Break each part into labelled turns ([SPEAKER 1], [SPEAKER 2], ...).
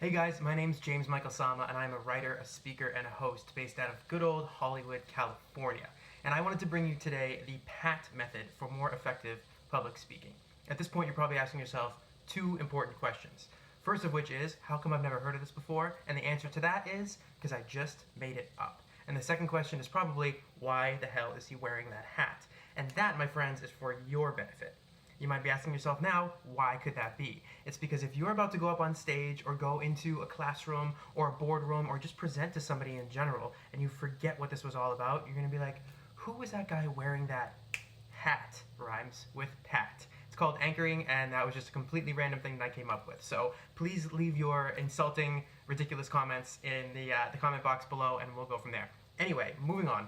[SPEAKER 1] Hey guys, my name's James Michael Sama, and I'm a writer, a speaker, and a host based out of good old Hollywood, California. And I wanted to bring you today the PAAT Method for more effective public speaking. At this point, you're probably asking yourself two important questions. First of which is, how come I've never heard of this before? And the answer to that is, because I just made it up. And the second question is probably, why the hell is he wearing that hat? And that, my friends, is for your benefit. You might be asking yourself now, why could that be? It's because if you're about to go up on stage or go into a classroom or a boardroom or just present to somebody in general and you forget what this was all about, you're going to be like, who was that guy wearing that hat? Rhymes with PAAT. It's called anchoring, and that was just a completely random thing that I came up with. So please leave your insulting, ridiculous comments in the comment box below and we'll go from there. Anyway, moving on.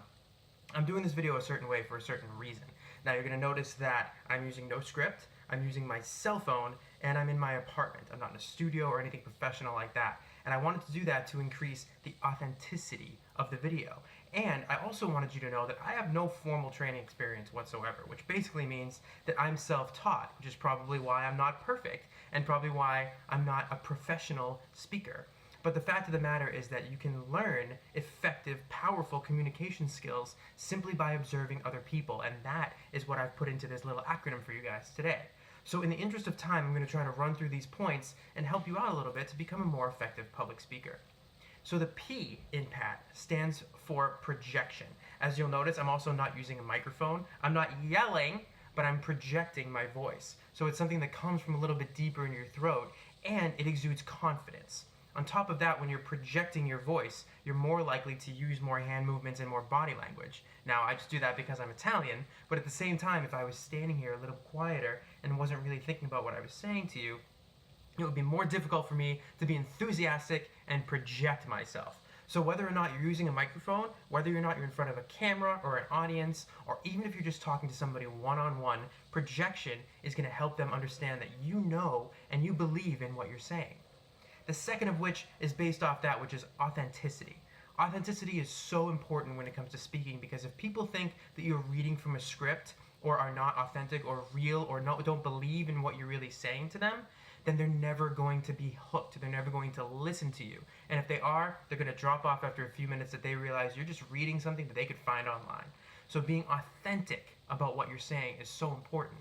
[SPEAKER 1] I'm doing this video a certain way for a certain reason. Now you're going to notice that I'm using no script, I'm using my cell phone, and I'm in my apartment. I'm not in a studio or anything professional like that. And I wanted to do that to increase the authenticity of the video. And I also wanted you to know that I have no formal training experience whatsoever, which basically means that I'm self-taught, which is probably why I'm not perfect, and probably why I'm not a professional speaker. But the fact of the matter is that you can learn effective, powerful communication skills simply by observing other people, and that is what I've put into this little acronym for you guys today. So in the interest of time, I'm going to try to run through these points and help you out a little bit to become a more effective public speaker. So the P in PAAT stands for projection. As you'll notice, I'm also not using a microphone. I'm not yelling, but I'm projecting my voice. So it's something that comes from a little bit deeper in your throat, and it exudes confidence. On top of that, when you're projecting your voice, you're more likely to use more hand movements and more body language. Now, I just do that because I'm Italian, but at the same time, if I was standing here a little quieter and wasn't really thinking about what I was saying to you, it would be more difficult for me to be enthusiastic and project myself. So whether or not you're using a microphone, whether or not you're in front of a camera or an audience, or even if you're just talking to somebody one-on-one, projection is going to help them understand that you know and you believe in what you're saying. The second of which is based off that, which is authenticity. Authenticity is so important when it comes to speaking, because if people think that you're reading from a script or are not authentic or real or don't believe in what you're really saying to them, then they're never going to be hooked. They're never going to listen to you. And if they are, they're going to drop off after a few minutes that they realize you're just reading something that they could find online. So being authentic about what you're saying is so important.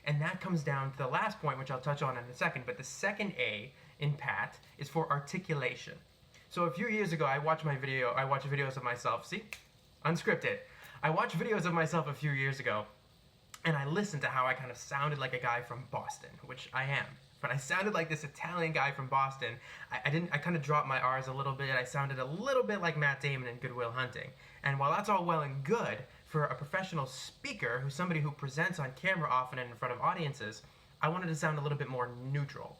[SPEAKER 1] And that comes down to the last point, which I'll touch on in a second, but the second A in PAAT is for articulation. So a few years ago, I watched videos of myself, see? Unscripted. I watched videos of myself a few years ago, and I listened to how I kind of sounded like a guy from Boston, which I am. But I sounded like this Italian guy from Boston. I kind of dropped my R's a little bit. I sounded a little bit like Matt Damon in Good Will Hunting. And while that's all well and good for a professional speaker, who's somebody who presents on camera often and in front of audiences, I wanted to sound a little bit more neutral.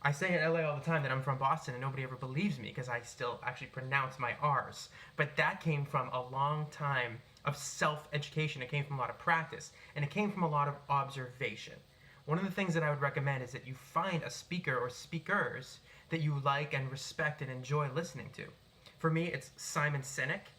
[SPEAKER 1] I say in LA all the time that I'm from Boston and nobody ever believes me because I still actually pronounce my R's. But that came from a long time of self-education. It came from a lot of practice, and it came from a lot of observation. One of the things that I would recommend is that you find a speaker or speakers that you like and respect and enjoy listening to. For me, it's Simon Sinek,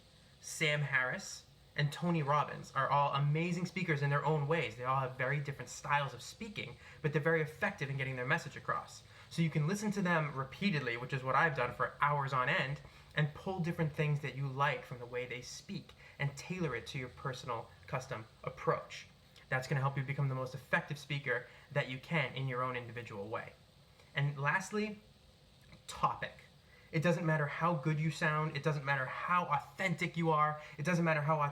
[SPEAKER 1] Sam Harris, and Tony Robbins are all amazing speakers in their own ways. They all have very different styles of speaking, but they're very effective in getting their message across. So you can listen to them repeatedly, which is what I've done for hours on end, and pull different things that you like from the way they speak and tailor it to your personal custom approach. That's going to help you become the most effective speaker that you can in your own individual way. And lastly, topic. It doesn't matter how good you sound. It doesn't matter how authentic you are. It doesn't matter how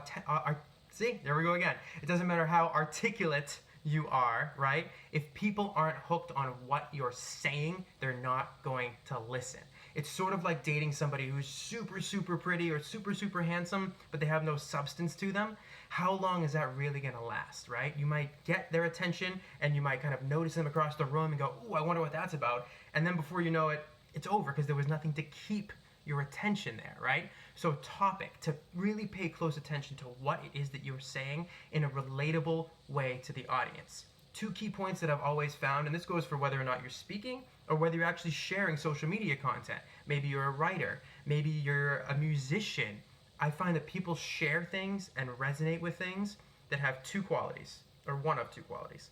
[SPEAKER 1] there we go again. It doesn't matter how articulate you are, right? If people aren't hooked on what you're saying, they're not going to listen. It's sort of like dating somebody who's super, super pretty or super, super handsome, but they have no substance to them. How long is that really going to last, right? You might get their attention and you might kind of notice them across the room and go, ooh, I wonder what that's about. And then before you know it, it's over because there was nothing to keep your attention there, right? So topic, to really pay close attention to what it is that you're saying in a relatable way to the audience. Two key points that I've always found, and this goes for whether or not you're speaking or whether you're actually sharing social media content. Maybe you're a writer, maybe you're a musician. I find that people share things and resonate with things that have two qualities, or one of two qualities.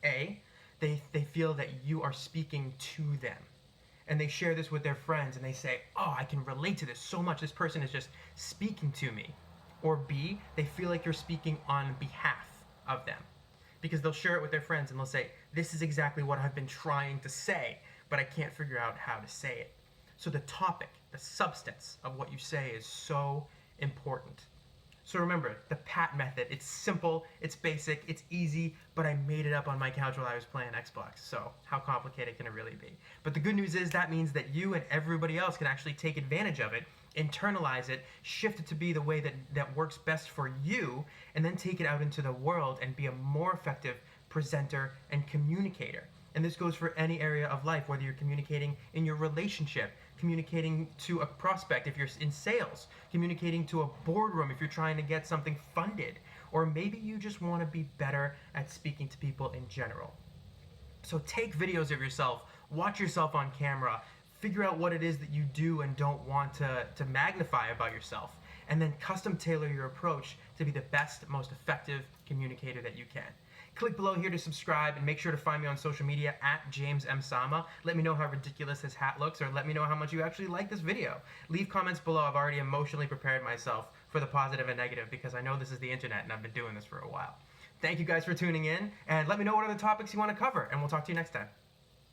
[SPEAKER 1] A, they feel that you are speaking to them. and they share this with their friends and they say, oh, I can relate to this so much. This person is just speaking to me. Or B, they feel like you're speaking on behalf of them, because they'll share it with their friends and they'll say, this is exactly what I've been trying to say, but I can't figure out how to say it. So the topic, the substance of what you say is so important. So remember, the PAAT method, it's simple, it's basic, it's easy, but I made it up on my couch while I was playing Xbox, so how complicated can it really be? But the good news is that means that you and everybody else can actually take advantage of it, internalize it, shift it to be the way that works best for you, and then take it out into the world and be a more effective presenter and communicator. And this goes for any area of life, whether you're communicating in your relationship, communicating to a prospect if you're in sales, communicating to a boardroom if you're trying to get something funded, or maybe you just want to be better at speaking to people in general. So take videos of yourself, watch yourself on camera, figure out what it is that you do and don't want to magnify about yourself, and then custom tailor your approach to be the best, most effective communicator that you can. Click below here to subscribe and make sure to find me on social media at James M. Sama. Let me know how ridiculous this hat looks, or let me know how much you actually like this video. Leave comments below. I've already emotionally prepared myself for the positive and negative because I know this is the internet and I've been doing this for a while. Thank you guys for tuning in, and let me know what other topics you want to cover, and we'll talk to you next time.